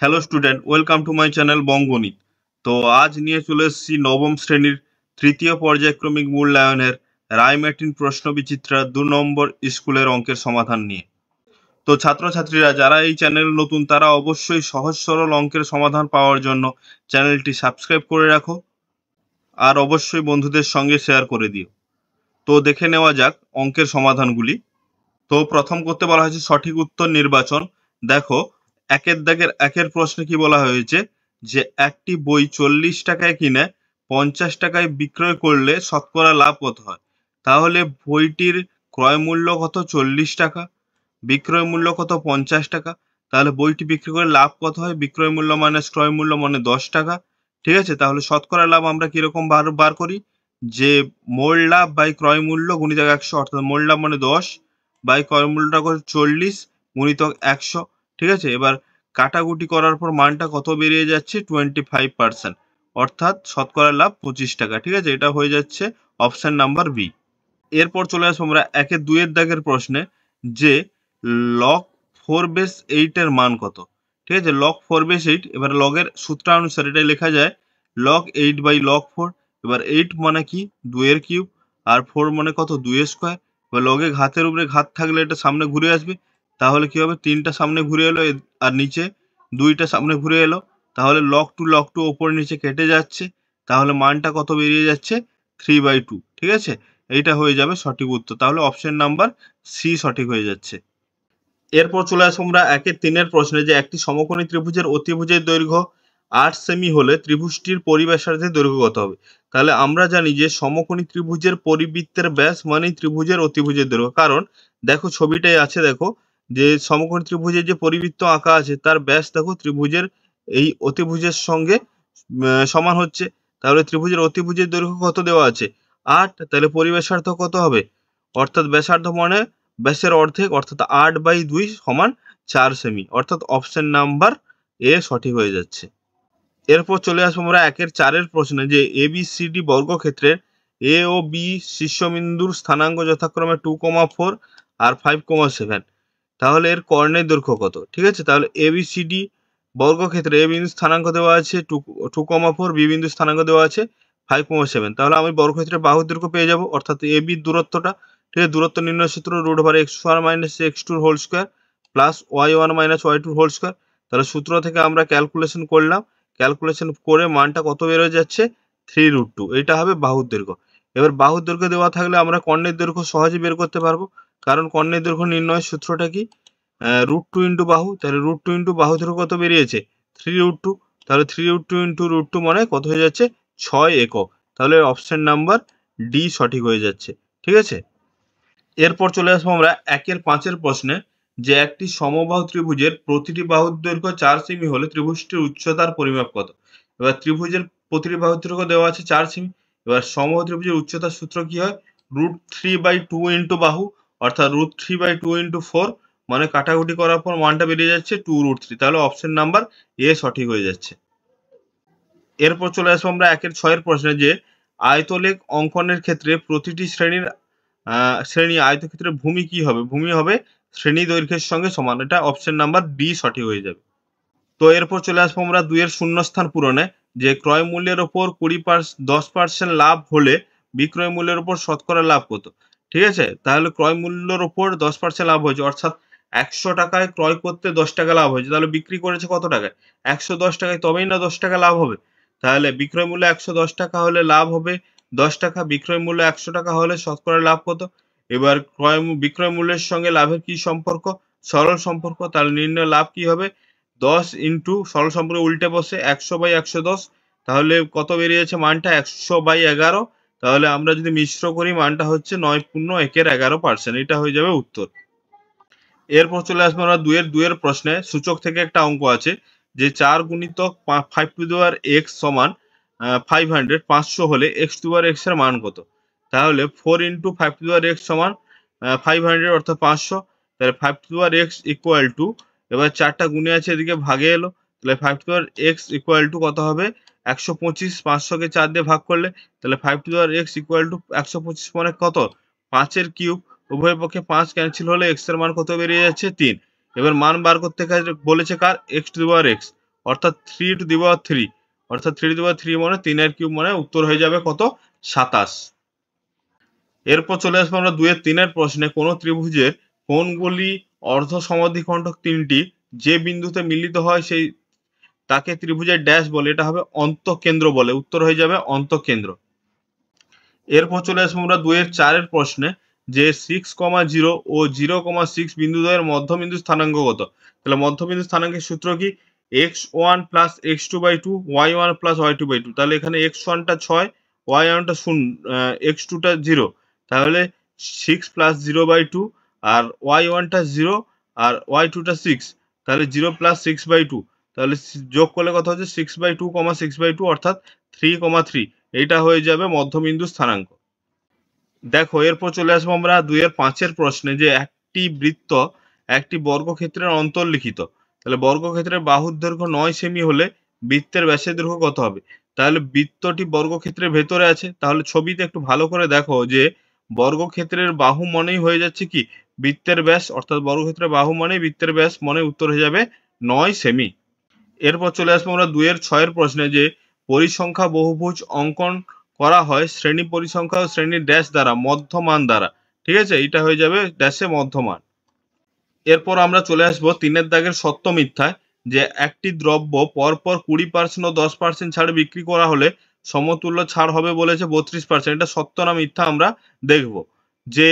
Hello student, welcome to my channel বঙ্গণিত। তো আজ নিয়ে চলে এসেছি নবম শ্রেণীর তৃতীয় পর্যায়ক্রমিক মূল্যায়নের রায়মার্টিন প্রশ্ন বিচিত্রা 2 নম্বর স্কুলের অঙ্কের সমাধান নিয়ে। তো ছাত্রছাত্রীরা যারা এই চ্যানেল নতুন তারা অবশ্যই সহজ সরল অঙ্কের সমাধান পাওয়ার জন্য চ্যানেলটি সাবস্ক্রাইব করে রাখো আর অবশ্যই বন্ধুদের সঙ্গে শেয়ার করে দিও। তো দেখে নেওয়া যাক অঙ্কের সমাধানগুলি। তো প্রথম করতে বলা হয়েছে সঠিক উত্তর নির্বাচন। দেখো, একের দাগের একের প্রশ্নে কি বলা হয়েছে যে একটি বই 40 টাকায় কিনে 50 টাকায় বিক্রয় করলে শতকরা লাভ কত হয়। তাহলে বইটির ক্রয় মূল্য কত? 40 টাকা। বিক্রয় মূল্য কত? 50 টাকা। তাহলে বইটি বিক্রি করে লাভ কত হয়? বিক্রয় মূল্য মাইনাস ক্রয় মূল্য মানে 10 টাকা। ঠিক আছে, তাহলে শতকরা লাভ আমরা কিরকম বার বার করি যে মোল লাভ বাই ক্রয় মূল্য গুণিতক 100, অর্থাৎ মোল লাভ মানে 10 বাই ক্রয় মূল্যটা করে 40 গুণিতক 100। ঠিক আছে, এবার কাটাকুটি করার পর মানটা কত বেরিয়ে যাচ্ছে? 25%, অর্থাৎ শতকরা লাভ 25 টাকা। ঠিক আছে, এটা হয়ে যাচ্ছে অপশন নাম্বার বি। এরপর চলে আসবো আমরা একের দুইয়ের দাগের প্রশ্নে যে লগ 4/8 এর মান কত। ঠিক আছে, লগ 4/8, এবার লগের সূত্রানুসারে এটা লেখা যায় লগ 8 বাই লগ 4। এবার 8 মানে কি? 2 এর কিউব, আর 4 মানে কত? 2 এর স্কোয়ার। এবার লগে ঘাতের উপরে ঘাত থাকলে এটা সামনে ঘুরে আসবে, তাহলে কি হবে? 3টা সামনে ঘুরে এলো আর নিচে 2টা সামনে ঘুরে এলো, তাহলে লগ টু ওপর নিচে কেটে যাচ্ছে, তাহলে মানটা কত বেরিয়ে যাচ্ছে? 3/2। ঠিক আছে, এইটা হয়ে যাবে সঠিক উত্তর, তাহলে অপশন নাম্বার সি সঠিক হয়ে যাচ্ছে। এরপর চলে আসবো আমরা একের তিনের প্রশ্নে যে একটি সমকোণী ত্রিভুজের অতিভুজের দৈর্ঘ্য 8 সেমি হলে ত্রিভুজটির পরিব্যাসার্ধের দৈর্ঘ্য কত হবে। তাহলে আমরা জানি যে সমকোণী ত্রিভুজের পরিবৃত্তের ব্যাস মানেই ত্রিভুজের অতিভুজের দৈর্ঘ্য। কারণ দেখো ছবিটাই আছে, দেখো যে সমকোণী ত্রিভুজের যে পরিবৃত্ত আঁকা আছে তার ব্যাস দেখো ত্রিভুজের এই অতিভুজের সঙ্গে সমান হচ্ছে। তাহলে ত্রিভুজের অতিভুজের দৈর্ঘ্য কত দেওয়া আছে? 8। তাহলে পরিব্যাসার্ধ কত হবে? অর্থাৎ ব্যাসার্ধ মানে ব্যাসের অর্ধেক, অর্থাৎ 8/2 সমান 4 সেমি, অর্থাৎ অপশন নাম্বার এ সঠিক হয়ে যাচ্ছে। এরপর চলে আসবো আমরা একের চারের প্রশ্নে যে ABCD বর্গক্ষেত্রের এ ও বি শীর্ষবিন্দুর স্থানাঙ্ক যথাক্রমে 2,4 আর 5,7। তাহলে এর কর্ণের দৈর্ঘ্য কত? ঠিক আছে, তাহলে ABCD বর্গক্ষেত্রে এ বিন্দু স্থানাঙ্ক দেওয়া আছে 2,4, বি বিন্দু স্থানাঙ্ক দেওয়া আছে 5,7। তাহলে আমি বর্গক্ষেত্রের বাহুর দৈর্ঘ্য পেয়ে যাব, অর্থাৎ AB দূরত্বটা। ঠিক আছে, দূরত্ব নির্ণয় সূত্র √x1 - x2 whole square plus y1 - y2 whole square. তাহলে সূত্র থেকে আমরা ক্যালকুলেশন করলাম, ক্যালকুলেশন করে মানটা কত বের হয়ে যাচ্ছে? 3√2। এটা হবে বাহুর দৈর্ঘ্য। এবার বাহুর দৈর্ঘ্য দেওয়া থাকলে আমরা কর্ণের দৈর্ঘ্য সহজে বের করতে পারবো, কারণ কর্ণের দৈর্ঘ্য নির্ণয়ের সূত্রটা কি? √2 ইন্টু বাহু। তাহলে √2 ইন্টু বাহু দৈর্ঘ্য কত বেরিয়েছে? 3√2। তাহলে 3√2 ইন্টু √2 মানে কত হয়ে যাচ্ছে? 6 একক। তাহলে অপশন নাম্বার ডি সঠিক হয়ে যাচ্ছে। ঠিক আছে, এরপর চলে আসবো আমরা একের পাঁচের প্রশ্নে যে একটি সমবাহু ত্রিভুজের প্রতিটি বাহুর দৈর্ঘ্য 4 সেমি হলে ত্রিভুজটির উচ্চতার পরিমাপ কত। এবার ত্রিভুজের প্রতিটি বাহুর দৈর্ঘ্য দেওয়া আছে 4 সেমি। এবার সমবাহু ত্রিভুজের উচ্চতার সূত্র কি হয়? √3/2 ইন্টু বাহু, অর্থাৎ √3/2 ইন্টু 4, মানে কাটাকুটি করার পর মানটা বেরিয়ে যাচ্ছে 2√3। তাহলে অপশন নাম্বার এ সঠিক হয়ে যাচ্ছে। এরপর চলে আসবো আমরা একের ছয়ের প্রশ্নে যে আয়তলেখ অঙ্কনের ক্ষেত্রে প্রতিটি শ্রেণী আয়তক্ষেত্রের ভূমি কি হবে? ভূমি হবে শ্রেণী দৈর্ঘ্যের সঙ্গে সমান। এটা অপশন নাম্বার ডি সঠিক হয়ে যাবে। তো এরপর চলে আসবো আমরা 2 এর শূন্যস্থান পূরণে যে ক্রয় মূল্যের ওপর 10% লাভ হলে বিক্রয় মূল্যের ওপর শতকরা লাভ কত। ঠিক আছে, তাহলে ক্রয় মূল্যের ওপর 10% লাভ হয়েছে, অর্থাৎ 100 টাকায় ক্রয় করতে 10 টাকা লাভ হয়েছে, তাহলে বিক্রি করেছে কত টাকায়? 110 টাকায়, তবেই না 10 টাকা লাভ হবে। তাহলে বিক্রয় মূল্য 110 টাকা হলে লাভ হবে 10 টাকা, বিক্রয় মূল্য 100 টাকা হলে শতকরা লাভ কত। এবার বিক্রয় মূল্যের সঙ্গে লাভের কি সম্পর্ক? সরল সম্পর্ক। তাহলে নির্ণয় লাভ কি হবে? 10 ইন্টু সরল সম্পর্ক উল্টে বসে 100/110, তাহলে কত বেরিয়েছে মানটা? 100/11। তাহলে আমরা যদি মিশ্র করি মানটা হচ্ছে 9.1-11%। এটা হয়ে যাবে উত্তর। এরপর চলে আসবো আমরা 2 এর প্রশ্নে সূচক থেকে একটা অঙ্ক আছে যে 4 গুণিতক 5 সমান 500 হলে x এর মান কত। তাহলে 4 ইন্টু 5 সমান 500, অর্থাৎ 500। তাহলে 5 ইকুয়াল টু, এবার 4টা গুণে আছে এদিকে ভাগে এলো, তাহলে 5 ইকুয়াল টু কত হবে? 125। 500কে 4 দিয়ে ভাগ করলে তাহলে 5 ইকুয়াল টু 125 মানে কত? 5 এর কিউব। উভয় পক্ষে 5 ক্যান্সেল হলে x এর মান কত বেরিয়ে যাচ্ছে? 3। এবার মান বার করতে বলেছে কার? x, অর্থাৎ 3^3, অর্থাৎ 3^3 মানে 3^3 মানে উত্তর হয়ে যাবে কত? 27। এরপর চলে আসবো আমরা 2-3 প্রশ্নে। কোন ত্রিভুজের কোণগুলি অর্ধ সমদ্বিখণ্ডক তিনটি যে বিন্দুতে মিলিত হয় সেই তাকে ত্রিভুজের ড্যাশ বলে, এটা হবে অন্তঃকেন্দ্র বলে। উত্তর হয়ে যাবে অন্তঃকেন্দ্র। এরপর চলে আসবো আমরা 2-4 প্রশ্নে, যে 6,0 ও 0,6 বিন্দুদ্বয়ের মধ্যবিন্দু স্থানাঙ্ক কত? তাহলে মধ্যবিন্দু স্থানাঙ্কের সূত্র কি? x1 plus x2/2 y1 plus y2/2। তাহলে এখানে x1 টা 6, y1 টা 0, x2 টা 0, তাহলে 6 প্লাস 0/2 আর y1 টা 0 আর y2 টা 6, তাহলে 0 প্লাস 6/2, তাহলে যোগ করলে কত হচ্ছে? 6/2, 6/2 অর্থাৎ 3,3। এইটা হয়ে যাবে মধ্যবিন্দু স্থানাঙ্ক। দেখো এরপর চলে আসবো আমরা 2-5 প্রশ্নে, যে একটি বৃত্ত একটি বর্গক্ষেত্রের অন্তর্লিখিত। তাহলে বর্গক্ষেত্রের বাহুর দৈর্ঘ্য 9 সেমি হলে বৃত্তের ব্যাসের দৈর্ঘ্য কত হবে? তাহলে বৃত্তটি বর্গক্ষেত্রের ভেতরে আছে, তাহলে ছবিতে একটু ভালো করে দেখো যে বর্গক্ষেত্রের বাহু মনেই হয়ে যাচ্ছে কি বৃত্তের ব্যাস, অর্থাৎ বর্গক্ষেত্রের বাহু মানেই বৃত্তের ব্যাস, মনে উত্তর হয়ে যাবে 9 সেমি। এরপর চলে আসবো আমরা 2-6 প্রশ্নে, যে পরিসংখ্যা বহুভুজ অঙ্কন করা হয় শ্রেণী পরিসংখ্যা ও শ্রেণীর ড্যাশ দ্বারা মধ্যমান দ্বারা। ঠিক আছে, এটা হয়ে যাবে ড্যাশে মধ্যমান। এরপর আমরা চলে আসবো 3 দাগের সত্য মিথ্যায়, যে একটি দ্রব্য পরপর 20% ও 10% ছাড়ে বিক্রি করা হলে সমতুল্য ছাড় হবে বলেছে 32%। এটা সত্য না মিথ্যা আমরা দেখব। যে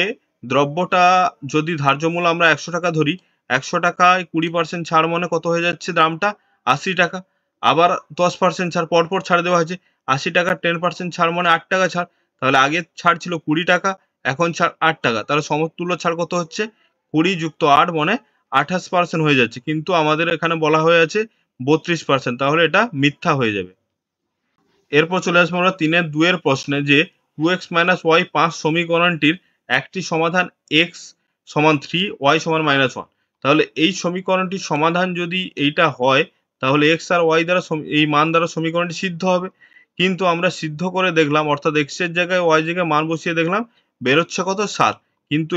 দ্রব্যটা যদি ধার্য মূল্য আমরা 100 টাকা ধরি, 100 টাকায় 20% ছাড় মানে কত হয়ে যাচ্ছে দামটা? 80 টাকা। আবার 10% ছাড়, পরপর ছাড় দেওয়া হয়েছে। 80 টাকার 10% ছাড় মানে 8 টাকা ছাড়। তাহলে আগে ছাড় ছিল 20 টাকা, এখন ছাড় 8 টাকা। তাহলে সমতুল্য ছাড় কত হচ্ছে? 20 যুক্ত 8 মানে 28% হয়ে যাচ্ছে, কিন্তু আমাদের এখানে বলা হয়ে আছে 32%, তাহলে এটা মিথ্যা হয়ে যাবে। এরপর চলে আসবো আমরা 3-2 প্রশ্নে, যে 2x - y 5 সমীকরণটির একটি সমাধান x সমান 3, y সমান -1। তাহলে এই সমীকরণটির সমাধান যদি এইটা হয়, তাহলে x আর y দ্বারা এই মান দ্বারা সমীকরণটি সিদ্ধ হবে। কিন্তু আমরা সিদ্ধ করে দেখলাম, অর্থাৎ x এর জায়গায় y জায়গায় মান বসিয়ে দেখলাম, বেরোচ্ছে কত? 7। কিন্তু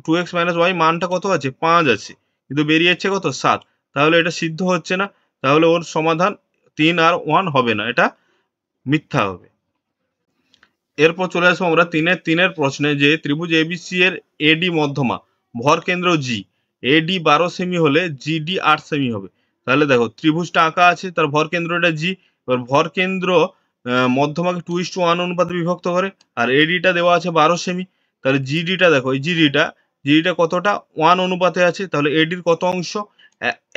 2x - y মানটা কত আছে? 5 আছে, কিন্তু বেরিয়ে যাচ্ছে কত? 7। তাহলে এটা সিদ্ধ হচ্ছে না, তাহলে ওর সমাধান 3 আর 1 হবে না, এটা মিথ্যা হবে। এরপর চলে আসবো আমরা 3-3 প্রশ্নে, যে ত্রিভুজ এবিসি এর এডি মধ্যমা, ভর কেন্দ্র জি, এডি 12 সেমি হলে জিডি 8 সেমি হবে। তাহলে দেখো ত্রিভুজটা আঁকা আছে, তার ভর কেন্দ্রটা জি। এবার ভর কেন্দ্র মধ্যমাকে 2:1 অনুপাতে বিভক্ত করে, আর এডিটা দেওয়া আছে 12 সেমি। তাহলে জিডিটা দেখো, এই জিডিটা কতটা? 1 অনুপাতে আছে। তাহলে এডির কত অংশ?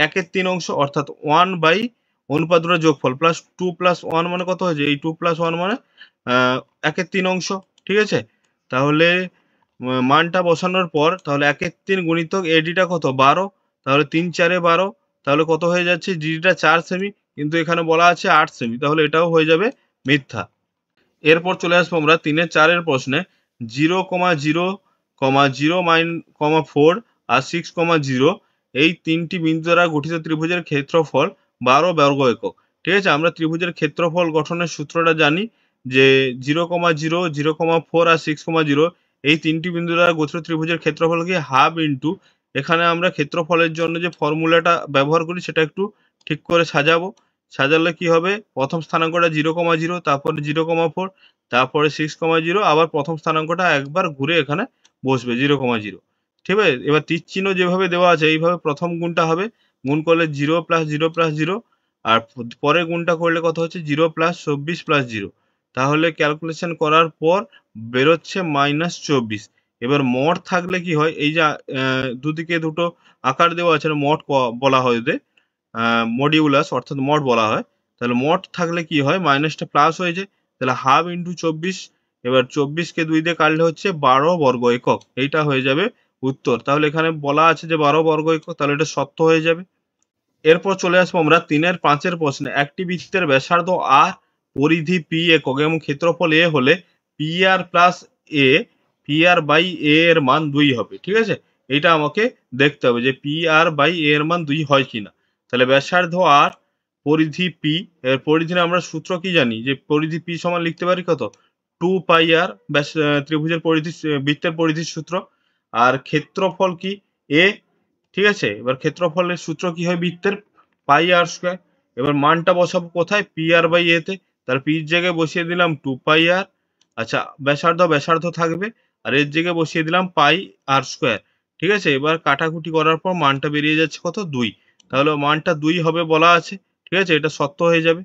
1/3 অংশ, অর্থাৎ 1 বাই অনুপাত দুটোর যোগফল প্লাস 2 প্লাস 1 মানে কত হয়েছে? এই 2 প্লাস 1 মানে 1/3 অংশ। ঠিক আছে, তাহলে মানটা বসানোর পর, তাহলে 1/3 গুণিতক এডিটা কত? 12। তাহলে 3×4 = 12, তাহলে কত হয়ে যাচ্ছে? জিডিটা 4 সেমি, কিন্তু এখানে বলা আছে 8 সেমি, তাহলে এটাও হয়ে যাবে মিথ্যা। এরপর চলে আসবো আমরা 3-4 প্রশ্নে, 0,0,0, আর 6,0 এই তিনটি বিন্দু দ্বারা গঠিত ত্রিভুজের ক্ষেত্রফল 12 বর্গ একক। ঠিক আছে, আমরা ত্রিভুজের ক্ষেত্রফল গঠনের সূত্রটা জানি, যে 0,0, 0,4 আর 6,0 এই তিনটি বিন্দু দ্বারা গঠিত ত্রিভুজের ক্ষেত্রফল কি হাফ ইন্টু, এখানে আমরা ক্ষেত্রফলের জন্য যে ফর্মুলাটা ব্যবহার করি সেটা একটু ঠিক করে সাজাবো। সাজালে কি হবে? প্রথম স্থানাঙ্কটা 0,0, তারপরে 0,4, তারপরে 6,0, আবার প্রথম স্থানাঙ্কটা একবার ঘুরে এখানে বসবে 0,0। ঠিক আছে, এবার তীর চিহ্ন যেভাবে দেওয়া আছে এইভাবে প্রথম গুণটা হবে। গুণ করলে 0 প্লাস 0 প্লাস 0, আর পরে গুণটা করলে কত হচ্ছে? 0 প্লাস 24 প্লাস 0। তাহলে ক্যালকুলেশন করার পর বেরোচ্ছে -24। এবার মড থাকলে কি হয়? এই যে দুদিকে দুটো আকার দেওয়া আছে, মড বলা হয় ওদের, মডিউলাস অর্থাৎ মড বলা হয়। তাহলে মড থাকলে কি হয়? মাইনাসটা প্লাস হয়ে যায়। তাহলে হাফ ইন্টু 24, এবার 24কে 2 দিয়ে কাটলে হচ্ছে 12 বর্গ একক, এইটা হয়ে যাবে উত্তর। তাহলে এখানে বলা আছে যে 12 বর্গ একক, তাহলে এটা সত্য হয়ে যাবে। এরপর চলে আসবো আমরা 3-5 প্রশ্নে, একটি বৃত্তের ব্যাসার্ধ আর, পরিধি পি একক এবং ক্ষেত্রফল এ হলে p r plus a, p r by a এর মান 2 হবে। ঠিক আছে, এইটা আমাকে দেখতে হবে যে পি আর বাই এ এর মান 2 হয় কিনা। তাহলে ব্যাসার্ধ আর, পরিধি পি, এর পরিধির আমরা সূত্র কি জানি? যে পরিধি পি সমান লিখতে পারি কত? 2 পাই আর, ব্যাস ত্রিভুজের পরিধি, বৃত্তের পরিধির সূত্র। আর ক্ষেত্রফল কি? এ। ঠিক আছে, এবার ক্ষেত্রফলের সূত্র কি হয় বৃত্তের? পাই আর স্কয়ার। এবার মানটা বসাবো কোথায়, পি আর বাই এতে, তাহলে পির জায়গায় বসিয়ে দিলাম 2 পাই আর, আচ্ছা ব্যাসার্ধ থাকবে, আর এর জায়গায় বসিয়ে দিলাম পাই আর স্কোয়ার। ঠিক আছে, এবার কাটাকুটি করার পর মানটা বেরিয়ে যাচ্ছে কত, 2। তাহলে মানটা 2 হবে বলা আছে। ঠিক আছে, এটা সত্য হয়ে যাবে।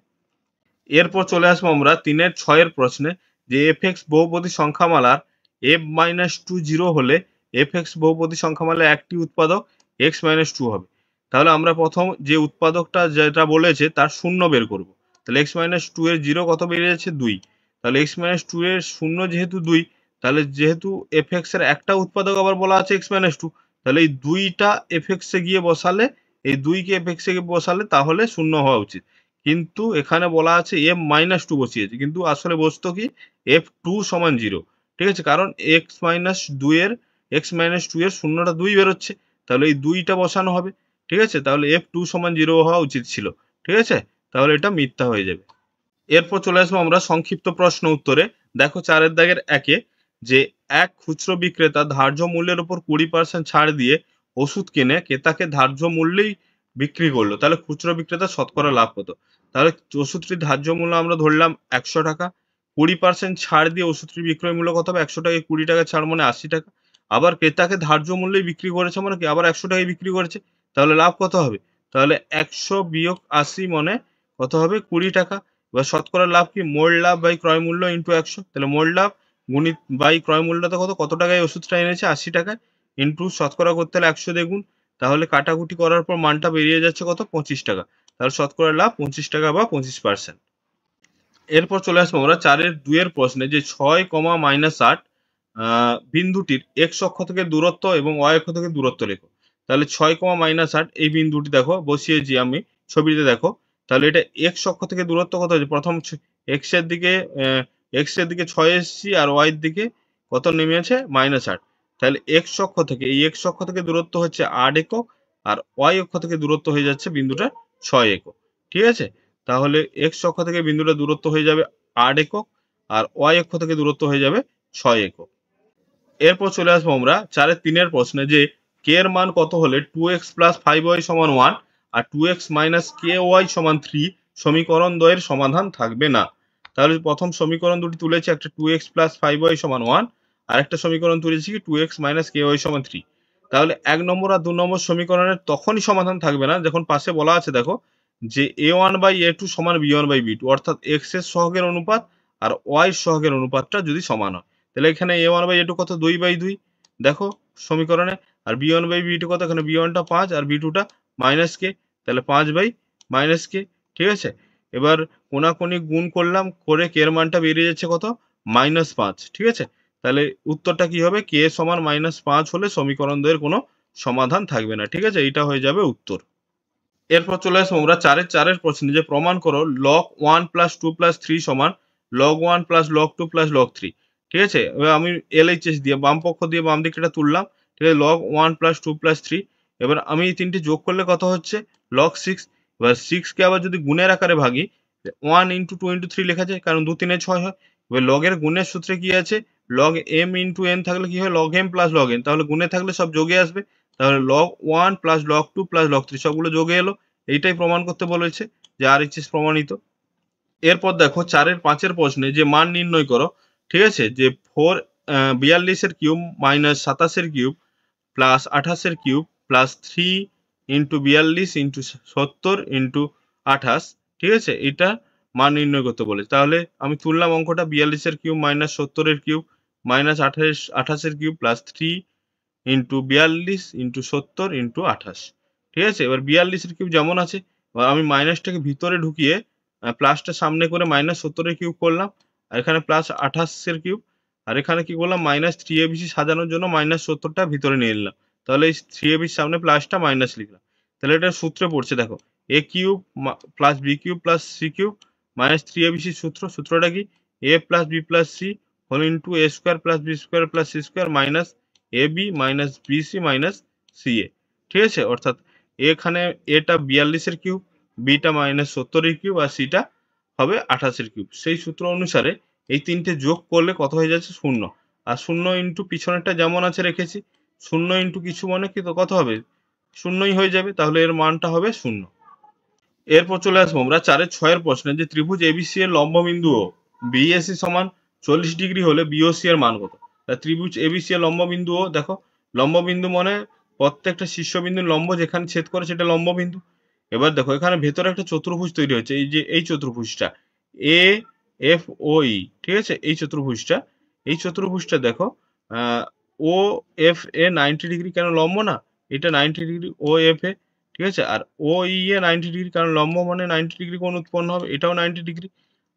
এরপর চলে আসবো আমরা 3-6 প্রশ্নে, যে এফ এক্স বহুপদী সংখ্যামালার f-2 হলে এফ এক্স বহুপদী সংখ্যামালার একটি উৎপাদক x-2 হবে। তাহলে আমরা প্রথম যে উৎপাদকটা যেটা বলেছে তার শূন্য বের করব। তাহলে x-2 এর 0 কত বেরিয়ে যাচ্ছে, 2। তাহলে x-2 এর শূন্য যেহেতু 2, তাহলে যেহেতু এফ এক্স এর একটা উৎপাদক আবার বলা আছে x-2, তাহলে এই 2টা এফ এক্স এ গিয়ে বসালে, এই 2কে এফ এক্স এ গিয়ে বসালে তাহলে শূন্য হওয়া উচিত। কিন্তু এখানে বলা আছে m-2 বসিয়েছে, কিন্তু আসলে বসতো কি f2 সমান 0। ঠিক আছে, কারণ x-2 এর শূন্যটা 2 বেরোচ্ছে, তাহলে এই 2টা বসানো হবে। ঠিক আছে, তাহলে f2 সমান 0 হওয়া উচিত ছিল। ঠিক আছে, তাহলে এটা মিথ্যা হয়ে যাবে। এরপর চলে আসবো আমরা সংক্ষিপ্ত প্রশ্ন উত্তরে। দেখো 4-এর দাগের 1-এ, যে এক খুচরো বিক্রেতা ধার্য মূল্যের উপর 20% ছাড় দিয়ে ওষুধ কিনে ক্রেতাকে ধার্য মূল্যেই বিক্রি করলো, তাহলে খুচরো বিক্রেতা শতকরা লাভ কত। তাহলে ওষুধটির ধার্য মূল্য আমরা ধরলাম 100 টাকা, 20% ছাড় দিয়ে ওষুধটির বিক্রয় মূল্য কত হবে, 100 টাকায় 20 টাকা ছাড় মানে 80 টাকা। আবার ক্রেতাকে ধার্য মূল্যেই বিক্রি করেছে মানে কি, আবার 100 টাকায় বিক্রি করেছে, তাহলে লাভ কত হবে, তাহলে 100 বিয়োগ 80 মানে কত হবে, 20 টাকা। এবার শতকরা লাভ কি, মোট লাভ বাই ক্রয় মূল্য ইন্টু 100, তাহলে মোট লাভ গুণিত বাই ক্রয় মূল্যটা কত, কত টাকায় ওষুধটা এনেছে 80 টাকায়, ইন্টু শতকরা করতে হলে 100 দিয়ে গুণ, তাহলে কাটাকুটি করার পর মানটা বেরিয়ে যাচ্ছে কত, 25 টাকা। তাহলে শতকরা লাভ 25 টাকা বা 25%। এরপর চলে আসবো আমরা 4-এর প্রশ্নে, যে 6, -8 বিন্দুটির এক্স অক্ষ থেকে দূরত্ব এবং ওয়াই অক্ষ থেকে দূরত্ব লেখো। তাহলে 6, -8 এই বিন্দুটি দেখো বসিয়েছি আমি ছবিতে দেখো। তাহলে এটা এক্স অক্ষ থেকে দূরত্ব কত হচ্ছে, প্রথম এক্স এর দিকে এক্স এর দিকে 6 এসছি, আর ওয়াই এর দিকে কত নেমে আছে, -8। তাহলে এক্স অক্ষ থেকে, এই এক্স অক্ষ থেকে দূরত্ব হচ্ছে 8 একক, আর ওয়াই অক্ষ থেকে দূরত্ব হয়ে যাচ্ছে বিন্দুটা 6 একক। ঠিক আছে, তাহলে এক্স অক্ষ থেকে বিন্দুটা দূরত্ব হয়ে যাবে 8 একক, আর ওয়াই অক্ষ থেকে দূরত্ব হয়ে যাবে 6 একক। এরপর চলে আসবো আমরা 4-3 প্রশ্নে, যে কে এর মান কত হলে 2x + 5y = 1 আর 2x - ky = 3 সমীকরণ দ্বয়ের সমাধান থাকবে না। তাহলে প্রথম সমীকরণ দুটি তুলেছি, একটা 2x + 5y = 1, আর একটা সমীকরণ তুলেছি কি 2x - ky = 3। তাহলে 1 নম্বর আর 2 নম্বর সমীকরণের তখনই সমাধান থাকবে না যখন পাশে বলা আছে দেখো, যে a1/a2 = b1/b2, অর্থাৎ x এর সহগের অনুপাত আর y এর সহগের অনুপাতটা যদি সমান হয়। তাহলে এখানে a1/a2 কত, 2/2 দেখো সমীকরণে, আর b1/b2 কত, এখানে b1 টা 5 আর b2 টা -k, তাহলে 5/-k। ঠিক আছে, এবার কোনাকুনি গুণ করলাম, করে k এর মানটা বেরিয়ে যাচ্ছে কত, -5। ঠিক আছে, তাহলে উত্তরটা কি হবে, k সমান -5 হলে সমীকরণ দ্বয়ের কোনো সমাধান থাকবে না। ঠিক আছে, এটা হয়ে যাবে উত্তর। এরপর চলে আসবো আমরা 4-এর প্রশ্নে, যে প্রমাণ করো log 1 + 2 + 3 = log 1 + log 2 + log 3। ঠিক আছে, এবার আমি LHS দিয়ে বাম পক্ষ দিয়ে বাম দিকটা তুললাম। ঠিক আছে, log 1 + 2 + 3, এবার আমি এই তিনটে যোগ করলে কত হচ্ছে, log 6। এবার 6 কে আবার যদি গুণের আকারে ভাগি, 1 × 2 × 3 লেখা যায়, কারণ 2 3 এ 6 হয়। এবার log এর গুণের সূত্রে কি আছে, log m × n থাকলে কি হয়, log m + log n, তাহলে গুণে থাকলে সব যোগে আসবে, তাহলে log 1 + log 2 + log 3 সবগুলো যোগে এলো। এইটাই প্রমাণ করতে বলেছে, যে RHS প্রমাণিত। এরপর দেখো 4-5 প্রশ্নে, যে মান নির্ণয় করো। ঠিক আছে, যে 42 এর কিউব - 27 এর কিউব প্লাস 28 এর কিউব প্লাস 3 × 42 × 70 × 28। ঠিক আছে, এটা মান নির্ণয় করতে বলেছে। তাহলে আমি তুললাম অঙ্কটা, 42 এর কিউব - 70 এর কিউব -28 এর কিউব প্লাস 3 × 42 × 70 × 28। ঠিক আছে, এবার 42 এর কিউব যেমন আছে, এবার আমি মাইনাসটাকে ভিতরে ঢুকিয়ে প্লাসটা সামনে করে -70 এর কিউব করলাম, আর এখানে +28 এর কিউব, আর এখানে কি করলাম, -3abc সাজানোর জন্য -70টা ভিতরে নিয়ে নিলাম, তাহলে এই 3abc সামনে প্লাসটা মাইনাস লিখলাম। তাহলে এটা সূত্রে পড়ছে দেখো, a cube plus b cube plus c cube -3abc সূত্রটা কি, a + b + c whole into a square plus b square plus c square minus ab minus bc minus ca। ঠিক আছে, অর্থাৎ এখানে এটা 42 এর কিউব, বিটা -70 এর কিউব, আর সিটা হবে 28 এর কিউব। সেই সূত্র অনুসারে এই তিনটে যোগ করলে কত হয়ে যাচ্ছে, 0। আর 0 ইন্টু পিছনেরটা যেমন আছে রেখেছি, 0 ইন্টু কিছু মানে কি, তো কত হবে, 0ই হয়ে যাবে, তাহলে এর মানটা হবে 0। এরপর চলে আসবো আমরা 4-6 প্রশ্নে, যে ত্রিভুজ এবিসি এর লম্ববিন্দু ও বিএসি সমান 40 ডিগ্রি হলে বিওসি এর মান কত? ত্রিভুজ এবিসি এর লম্ববিন্দু ও দেখো, লম্ববিন্দু মানে প্রত্যেকটা শীর্ষবিন্দুর লম্ব যেখানে ছেদ করে সেটা লম্ববিন্দু। এবার দেখো এখানে ভেতরে একটা চতুর্ভুজ তৈরি হচ্ছে, এই যে এই চতুর্ভুজটা এ এফ ও ই, ঠিক আছে, এই চতুর্ভুজটা দেখো, ও এফ এ 90 ডিগ্রি, কেন লম্ব না, এটা 90 ডিগ্রি ও এফ এ, ঠিক আছে, আর ও ই এ 90 ডিগ্রি, কারণ লম্ব মানে 90 ডিগ্রি কোণ উৎপন্ন হবে, এটাও 90 ডিগ্রি।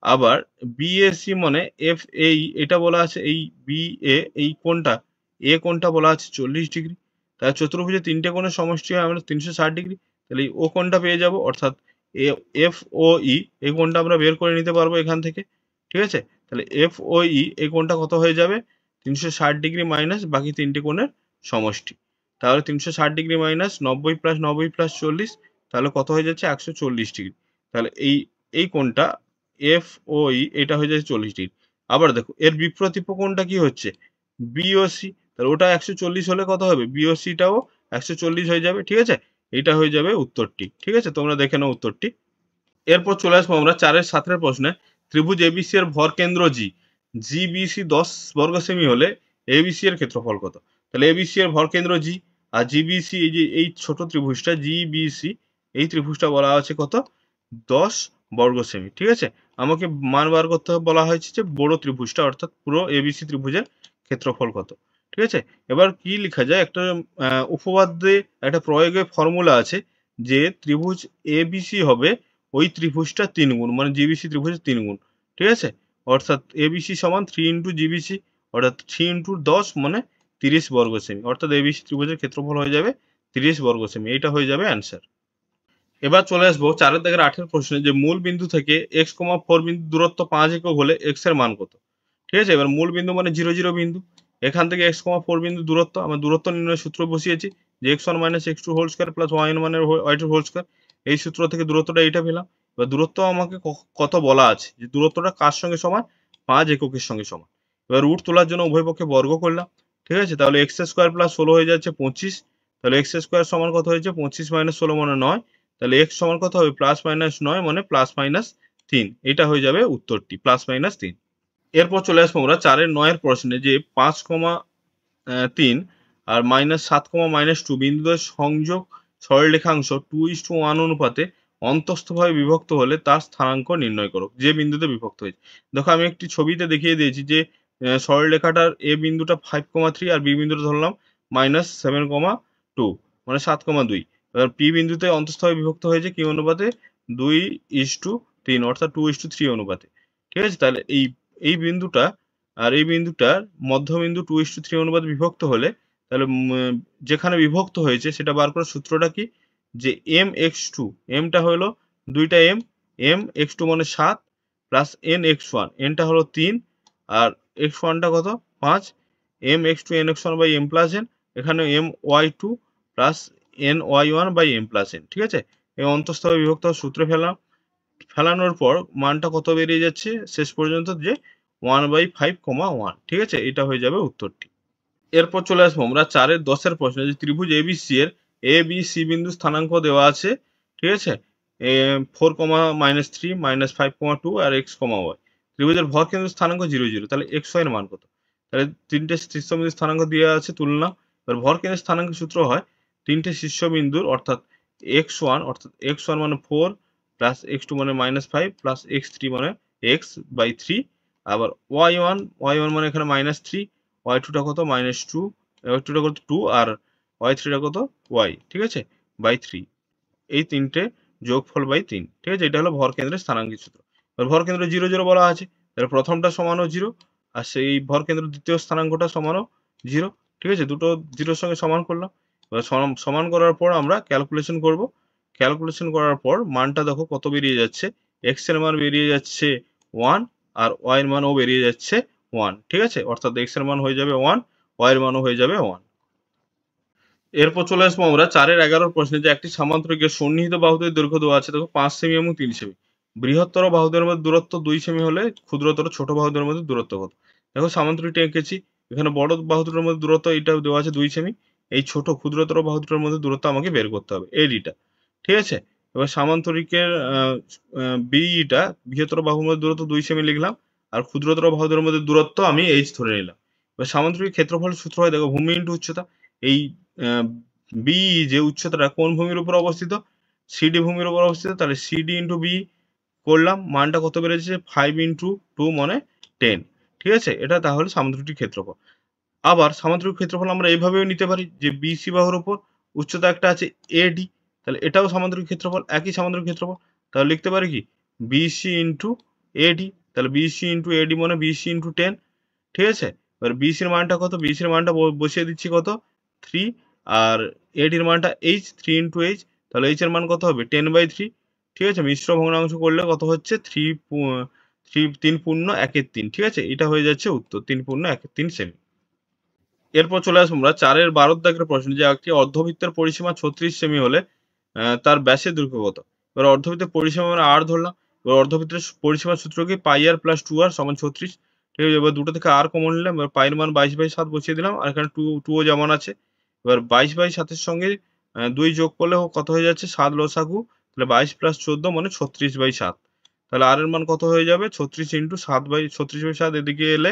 আবার বিএসি মানে এফ এই, এটা বলা আছে এই বি এ, এই কোণটা এ কোণটা বলা আছে 40 ডিগ্রি। তাহলে চতুর্ভুজে তিনটে কোণের সমষ্টি হয় আমরা 360 ডিগ্রি, তাহলে এই ও কোণটা পেয়ে যাব, অর্থাৎ এফ ও ই এই কোণটা আমরা বের করে নিতে পারবো এখান থেকে, ঠিক আছে। তাহলে এফ ও ই এই কোণটা কত হয়ে যাবে, 360 ডিগ্রি মাইনাস বাকি তিনটে কোণের সমষ্টি। তাহলে 360 ডিগ্রি মাইনাস 90 প্লাস 90 প্লাস 40, তাহলে কত হয়ে যাচ্ছে 140 ডিগ্রি। তাহলে এই কোণটা এফ ও ই এটা হয়ে যাচ্ছে 40 ডিগ্রি। আবার দেখো এর বিপ্রতীপ কোণটা কি হচ্ছে, বিওসি, তাহলে ওটা 140 হলে কত হবে, বিওসিটাও 140 হয়ে যাবে, ঠিক আছে। এটা হয়ে যাবে উত্তরটি, ঠিক আছে, তোমরা দেখে নাও উত্তরটি। এরপর চলে আসবো আমরা 4-7 প্রশ্নে, ত্রিভুজ এবিসি এর ভর কেন্দ্র জি, জিবিসি 10 বর্গ সেমি হলে এবিসি এর ক্ষেত্রফল কত? তাহলে এবিসি এর ভর কেন্দ্র জি, আর জিবিসি এই যে এই ছোট ত্রিভুজটা জিবিসি, এই ত্রিভুজটা বলা আছে কত, 10 বর্গ সেমি, ঠিক আছে। আমাকে মান বার করতে বলা হয়েছে যে বড় ত্রিভুজটা, অর্থাৎ পুরো এবিসি ত্রিভুজের ক্ষেত্রফল কত, ঠিক আছে। এবার কি লেখা যায়, একটা উপপাদ্যে একটা প্রয়োগে ফর্মুলা আছে যে ত্রিভুজ এবিসি হবে ওই ত্রিভুজটা 3 গুণ, মানে জিবিসি ত্রিভুজের 3 গুণ, ঠিক আছে। অর্থাৎ এবিসি সমান 3 ইন্টু জিবিসি, অর্থাৎ 3 ইন্টু 10 মানে 30 বর্গ সেমি, অর্থাৎ এবিসি ত্রিভুজের ক্ষেত্রফল হয়ে যাবে 30 বর্গ সেমি, এইটা হয়ে যাবে অ্যান্সার। এবার চলে আসবো 4-8 প্রশ্নে, যে মূল বিন্দু থেকে x, 4 বিন্দু দূরত্ব 5 একক হলে x এর মান কত? ঠিক আছে, এবার মূল বিন্দু মানে 0 0 বিন্দু, এখান থেকে x, 4 বিন্দু দূরত্ব, আমরা দূরত্ব নির্ণয়ের সূত্র বসিয়েছি যে x1 minus x2 whole square plus y1 মানের y2 হোল স্কয়ার, এই সূত্র থেকে দূরত্বটা এইটা পেলাম। এবার দূরত্ব আমাকে কত বলা আছে, যে দূরত্বটা কার সঙ্গে সমান, 5 এককের সঙ্গে সমান। এবার রুট তোলার জন্য উভয় পক্ষে বর্গ করলাম, ঠিক আছে, তাহলে x স্কয়ার প্লাস 16 হয়ে যাচ্ছে 25, তাহলে x স্কয়ার সমান কত হয়েছে, 25 মাইনাস 16 মানে 9, তাহলে x সমান কত হবে, প্লাস মাইনাস 9 মানে প্লাস মাইনাস 3, এটা হয়ে যাবে উত্তরটি, প্লাস মাইনাস 3। এরপর চলে আসবো আমরা 4-9 প্রশ্নে, যে 5,3 আর -7,-2 বিন্দুদের সংযোগ সরলরেখাংশ 2:1 অনুপাতে অন্তস্থভাবে বিভক্ত হলে তার স্থানাঙ্ক নির্ণয় করো। যে বিন্দুতে বিভক্ত হয়েছে, দেখো আমি একটি ছবিতে দেখিয়ে দিয়েছি যে সরলরেখাটার এ বিন্দুটা 5,3 আর বি বিন্দুটা ধরলাম -7,2 মানে 7,2। এবার পি বিন্দুতে অন্তস্থভাবে বিভক্ত হয়েছে কি অনুপাতে, 2:3, অর্থাৎ 2:3 অনুপাতে, ঠিক আছে। তাহলে এই বিন্দুটা আর এই বিন্দুটার মধ্যবিন্দু 2:3 অনুপাতে বিভক্ত হলে, তাহলে যেখানে বিভক্ত হয়েছে সেটা বার করার সূত্রটা কি, যে এম এক্স টু, এমটা হলো দুইটা এম এক্স টু মানে 7 প্লাস এন এক্স ওয়ান, এনটা হলো 3 আর এক্স ওয়ানটা কত 5, m x two n x one by m plus n, এখানে m y two plus n y one by m plus n, ঠিক আছে। এই অন্তঃস্থভাবে বিভক্ত সূত্রে ফেলানোর পর মানটা কত বেরিয়ে যাচ্ছে শেষ পর্যন্ত, যে 1/5,1, ঠিক আছে, এটা হয়ে যাবে উত্তরটি। এরপর চলে আসবো আমরা 4-10 প্রশ্নে, যে ত্রিভুজ এবিসি এর এ বি সি বিন্দু স্থানাঙ্ক দেওয়া আছে, ঠিক আছে, 4,-3 -5,2 আর x, y। ত্রিভুজের ভর কেন্দ্র স্থানাঙ্ক 0 0, তাহলে x y এর মান কত? তাহলে তিনটে শীর্ষবিন্দুর স্থানাঙ্ক দেওয়া আছে, তুলনা। এবার ভর কেন্দ্রের স্থানাঙ্কের সূত্র হয় তিনটে শীর্ষবিন্দুর, অর্থাৎ x1 মানে 4 প্লাস x2 মানে -5 প্লাস x3 মানে x/3, আবার y1 মানে এখানে -3, y2টা কত -2, y2টা কত 2 আর y3টা কত y, ঠিক আছে, বাই 3, এই তিনটে যোগফল বাই 3, ঠিক আছে, এটা হলো ভর কেন্দ্রের স্থানাঙ্কের সূত্র। এবার ভর কেন্দ্র 0 0 বলা আছে, তাহলে প্রথমটা সমানও 0 আর সেই ভর কেন্দ্র দ্বিতীয় স্থানাঙ্কটা সমানও 0, ঠিক আছে, দুটো 0-র সঙ্গে সমান করলাম। এবার সমান করার পর আমরা ক্যালকুলেশন করব, ক্যালকুলেশন করার পর মানটা দেখো কত বেরিয়ে যাচ্ছে, x এর মান বেরিয়ে যাচ্ছে 1 আর y এর মানও বেরিয়ে যাচ্ছে 1, ঠিক আছে, অর্থাৎ x এর মান হয়ে যাবে 1, y এর মানও হয়ে যাবে 1। এরপর চলে আসবো আমরা 4-11 প্রশ্নে, যে একটি সামান্তরিকের সন্নিহিত বাহুদের দৈর্ঘ্য দেওয়া আছে, দেখো 5 সেমি এবং 3 সেমি, বৃহত্তর বাহুদের মধ্যে দূরত্ব 2 সেমি হলে ক্ষুদ্রতর ছোট বাহুদের মধ্যে দূরত্ব কত? দেখো সামান্তরিকটা এঁকেছি, এখানে বড় বাহু দুটোর মধ্যে দূরত্ব এটা দেওয়া আছে 2 সেমি, এই ছোট ক্ষুদ্রতর বাহু দুটোর মধ্যে দূরত্ব আমাকে বের করতে হবে, এডিটা, ঠিক আছে। এবার সামান্তরিকের বিইটা বৃহত্তর বাহুর মধ্যে দূরত্ব 2 সেমি লিখলাম, আর ক্ষুদ্রতর বাহুদের মধ্যে দূরত্ব আমি এইচ ধরে নিলাম। এবার সামান্তরিক ক্ষেত্রফলের সূত্র হয়, দেখো ভূমি ইন্টু উচ্চতা। এই বিই যে উচ্চতাটা কোন ভূমির উপর অবস্থিত? সিডি ভূমির উপর অবস্থিত, তাহলে সিডি ইন্টু বি করলাম, মানটা কত বেড়েছে? 5 ইন্টু 2 মানে 10। ঠিক আছে, এটা তাহলে সামান্তরিক ক্ষেত্রফল। আবার সামান্তরিক ক্ষেত্রফল আমরা এইভাবেও নিতে পারি যে বিসি বাহুর উপর উচ্চতা একটা আছে এডি, তাহলে এটাও সামান্তরিক ক্ষেত্রফল, একই সামান্তরিক ক্ষেত্রফল। তাহলে লিখতে পারি কি বিসি ইন্টু এডি, তাহলে বিসি ইন্টু এডি মানে বিসি ইন্টু 10। ঠিক আছে, এবার বিসির মানটা কত? বিসির মানটা বসিয়ে দিচ্ছি কত? 3, আর এডির মানটা এইচ, 3 ইন্টু এইচ, তাহলে এইচ এর মান কত হবে? 10/3। ঠিক আছে, মিশ্র ভগ্নাংশ করলে কত হচ্ছে? 3 পূর্ণ 1/3। ঠিক আছে, এটা হয়ে যাচ্ছে উত্তর, 3 পূর্ণ 1/3 সেমি। এরপর চলে আসবো আমরা 4-এর 12 দাগের প্রশ্ন, যে একটি অর্ধবৃত্তের পরিসীমা 36 সেমি হলে তার ব্যাসের দৈর্ঘ্য কত? এবার অর্ধবৃত্তের পরিসীমা আমরা আর ধরলাম। এবার অর্ধবৃত্তের পরিসীমার সূত্র কি? পাই আর প্লাস 2r সমান 36। ঠিক আছে, এবার দুটো থেকে আর কমন নিলাম, এবার পাইয়ের মান 22/7 বসিয়ে দিলাম, আর এখানে 2ও যেমন আছে। এবার 22/7 সঙ্গে 2 যোগ করলে কত হয়ে যাচ্ছে? 7 লসাগু, তাহলে 22 প্লাস 14 মানে 36/7। তাহলে আর এর মান কত হয়ে যাবে? 36 ইন্টু 36/7, এদিকে এলে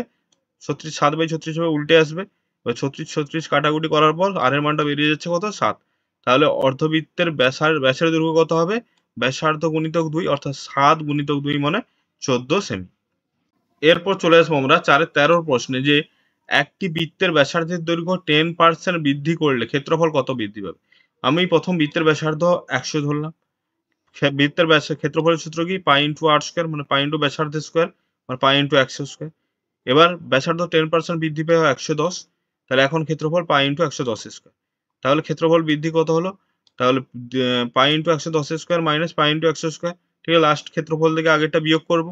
7/36 হবে, উল্টে আসবে। এবার 36 কাটাকুটি করার পর আর এর মানটা বেরিয়ে যাচ্ছে কত? 7। তাহলে অর্ধবৃত্তের ব্যাসের দৈর্ঘ্য কত হবে? ব্যাসার্ধ গুণিতক 2, অর্থাৎ 7 গুণিতক 2 মানে 14 সেমি। এরপর চলে আসবো আমরা 4-এর 13 প্রশ্নে, যে একটি বৃত্তের ব্যাসার্ধের দৈর্ঘ্য 10% বৃদ্ধি করলে ক্ষেত্রফল কত বৃদ্ধি পাবে? আমি প্রথম বৃত্তের ব্যাসার্ধ 100 ধরলাম। বৃত্তের ক্ষেত্রফলের সূত্র কি? পাই ইন্টু আর স্কোয়ার মানে পাই ইন্টু ব্যাসার্ধের স্কোয়ার মানে পাই ইন্টু 100 স্কোয়ার। এবার ব্যাসার্ধ 10% বৃদ্ধি পেয়ে 110, তাহলে এখন ক্ষেত্রফল পাই ইন্টু 110 স্কোয়ার। তাহলে ক্ষেত্রফল বৃদ্ধি কত হলো? তাহলে pi into 110 square minus pi into 100 square. ঠিক আছে, লাস্ট ক্ষেত্রফল থেকে আগেরটা বিয়োগ করব।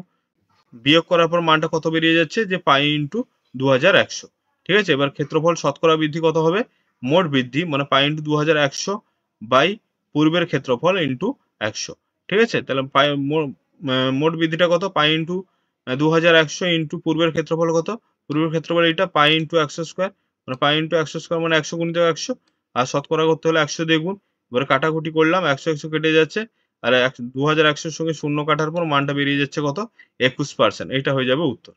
বিয়োগ করার পর মানটা কত বেরিয়ে যাচ্ছে? যে পাই ইন্টু 2100। ঠিক আছে, এবার ক্ষেত্রফল শতকরা বৃদ্ধি কত হবে? মোট বৃদ্ধি মানে পাই ইন্টু 2100 বাই পূর্বের ক্ষেত্রফল ইন্টু 100। ঠিক আছে, তাহলে মোট বৃদ্ধিটা কত? পাই ইন্টু 2100 ইন্টু পূর্বের ক্ষেত্রফল কত? পূর্বের ক্ষেত্রফল এটা পাই ইন্টু 100 স্কোয়ার মানে পাই ইন্টু 100 স্কোয়ার মানে 100 গুণিত 100, আর শতকরা করতে হলে 100 দিয়ে গুণ। এবার কাটাকুটি করলাম, 100 কেটে যাচ্ছে, আর 2100 সঙ্গে শূন্য কাটার পর মানটা বেরিয়ে যাচ্ছে কত? 21%। এটা হয়ে যাবে উত্তর।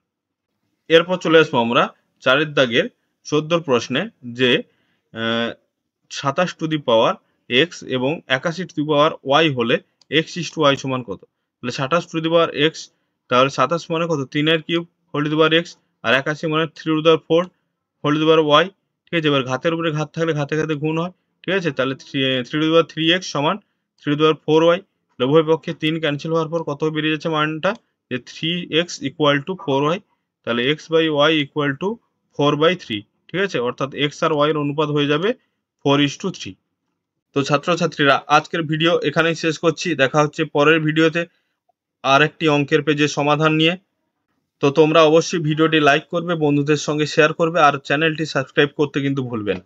এরপর চলে আসবো আমরা 4-এর দাগের 14 প্রশ্নে, যে 27 টু দি পাওয়ার এক্স এবং 81 টু দি পাওয়ার ওয়াই হলে এক্স ইস টু ওয়াই সমান কত? তাহলে 27 টু দি পাওয়ার এক্স, তাহলে 27 মানে কত? 3 cube whole to the power x, আর 81 মানে 3 to the power 4 whole to the power y. ঠিক আছে, এবার ঘাতের উপরে ঘাত থাকলে ঘাতে ঘাতে গুণ হয়। ঠিক আছে, তাহলে 3 টু দি পাওয়ার 3x সমান 3 টু দি পাওয়ার 4y। উভয় পক্ষে 3 ক্যান্সেল হওয়ার পর কত বেরিয়ে যাচ্ছে মানটা? যে 3x ইকুয়াল টু 4y। তাহলে x by y equal to 4/3। ঠিক আছে, অর্থাৎ x আর y এর অনুপাত হয়ে যাবে 4:3। তো ছাত্রছাত্রীরা, আজকের ভিডিও এখানেই শেষ করছি। দেখা হচ্ছে পরের ভিডিওতে আর একটি অঙ্কের পেজের সমাধান নিয়ে। তো তোমরা অবশ্যই ভিডিওটি লাইক করবে, বন্ধুদের সঙ্গে শেয়ার করবে, আর চ্যানেলটি সাবস্ক্রাইব করতে কিন্তু ভুলবে না।